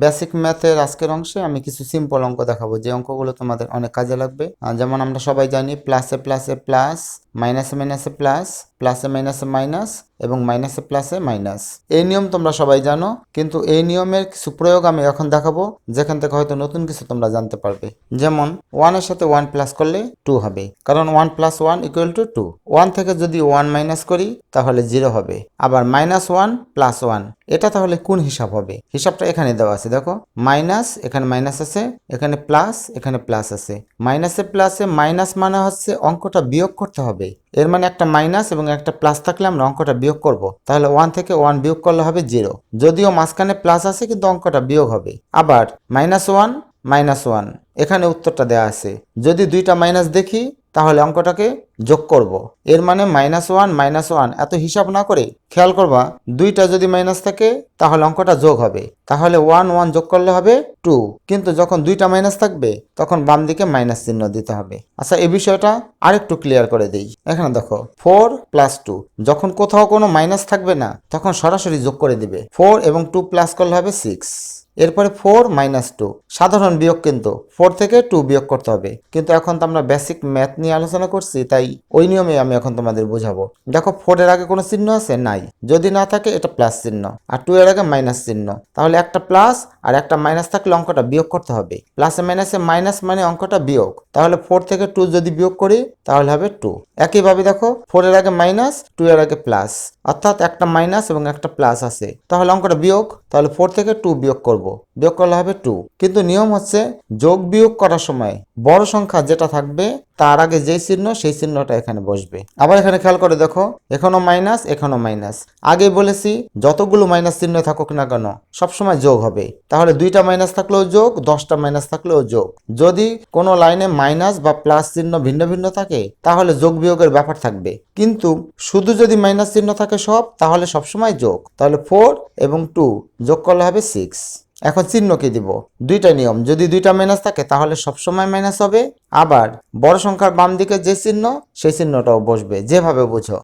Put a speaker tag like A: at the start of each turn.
A: Basic ম্যাথের আজকের অংশে আমি কিছু সিম্পল অঙ্ক দেখাবো, যে অঙ্কগুলো তোমাদের অনেক কাজে লাগবে। যেমন আমরা সবাই জানি প্লাসে প্লাসে প্লাস, মাইনাসে মাইনাসে প্লাস, প্লাসে মাইনাসে মাইনাস এবং মাইনাসে প্লাসে মাইনাস। এই নিয়ম তোমরা সবাই জানো, কিন্তু এই নিয়মের কিছু প্রয়োগ আমি এখন দেখাবো, যেখান থেকে হয়তো নতুন কিছু তোমরা জানতে পারবে। যেমন 1 এর সাথে 1 প্লাস করলে 2 হবে, কারণ 1 প্লাস 1 ইকুয়াল টু 2। 1 থেকে যদি 1 মাইনাস করি তাহলে 0 হবে। আবার মাইনাস 1 প্লাস 1, এটা তাহলে কোন হিসাব হবে? হিসাবটা এখানে দেওয়া আছে, দেখো মাইনাস, এখানে মাইনাস আছে, এখানে প্লাস, এখানে প্লাস আছে। মাইনাসে প্লাসে মাইনাস মানে হচ্ছে অঙ্কটা বিয়োগ করতে হবে। এর মানে একটা মাইনাস এবং একটা প্লাস থাকলে আমরা অঙ্কটা বিয়োগ করব। তাহলে 1 থেকে 1 বিয়োগ করলে হবে 0, যদিও মাঝখানে প্লাস আছে কিন্তু অঙ্কটা বিয়োগ হবে। আবার মাইনাস 1 মাইনাস 1, এখানে উত্তরটা দেওয়া আছে। যদি দুইটা মাইনাস দেখি তাহলে অঙ্কটাকে যোগ করব। এর মানে মাইনাস 1 মাইনাস 1 এত হিসাব না করে খেয়াল করবা, দুইটা যদি মাইনাস থাকে তাহলে অঙ্কটা যোগ হবে। তাহলে 1 1 যোগ করলে হবে 2, কিন্তু যখন দুইটা মাইনাস থাকবে তখন বাম দিকে মাইনাস চিহ্ন দিতে হবে। আচ্ছা, এই বিষয়টা আরেকটু ক্লিয়ার করে দেই। এখানে দেখো 4 প্লাস 2, যখন কোথাও কোনো মাইনাস থাকবে না তখন সরাসরি যোগ করে দিবে। 4 এবং 2 প্লাস করলে হবে 6। এরপরে 4 মাইনাস 2, সাধারণ বিয়োগ, কিন্তু 4 থেকে 2 বিয়োগ করতে হবে। কিন্তু এখন তো আমরা বেসিক ম্যাথ নিয়ে আলোচনা করছি, তাই ওই নিয়মে আমি এখন তোমাদের বোঝাবো। দেখো 4 এর আগে কোনো চিহ্ন আছে? নাই। যদি না থাকে এটা প্লাস চিহ্ন, আর 2 এর আগে মাইনাস চিহ্ন, তাহলে একটা প্লাস আর একটা মাইনাস থাকলে অঙ্কটা বিয়োগ করতে হবে। প্লাসে মাইনাসে মাইনাস মানে অঙ্কটা বিয়োগ, তাহলে 4 থেকে 2 যদি বিয়োগ করি তাহলে হবে 2। একইভাবে দেখো 4 এর আগে মাইনাস, 2 এর আগে প্লাস, অর্থাৎ একটা মাইনাস এবং একটা প্লাস আছে, তাহলে অঙ্কটা বিয়োগ, তাহলে 4 থেকে 2 বিয়োগ করব, বিয়োগ করলে হবে 2। কিন্তু নিয়ম হচ্ছে যোগ বিয়োগ করার সময় বড় সংখ্যা যেটা থাকবে তার আগে যেই চিহ্ন সেই চিহ্নটা এখানে বসবে। আবার এখানে খেয়াল করে দেখো, এখনো মাইনাস, এখনো মাইনাস। আগে বলেছি যতগুলো মাইনাস চিহ্ন থাকুক না কেন সবসময় যোগ হবে। তাহলে 2টা মাইনাস থাকলেও যোগ, 10টা মাইনাস থাকলেও যোগ। যদি কোনো লাইনে মাইনাস বা প্লাস চিহ্ন ভিন্ন ভিন্ন থাকে তাহলে যোগ বিয়োগের ব্যাপার থাকবে, কিন্তু শুধু যদি মাইনাস চিহ্ন থাকে সব, তাহলে সবসময় যোগ। তাহলে 4 এবং 2 যোগ করলে হবে 6। এখন চিহ্ন কি দিব? দুইটা নিয়ম, যদি দুইটা মাইনাস থাকে তাহলে সবসময় মাইনাস হবে, আবার বড় সংখ্যার বাম দিকে যে চিহ্ন সেই চিহ্নটাও বসবে, যেভাবে বুঝো।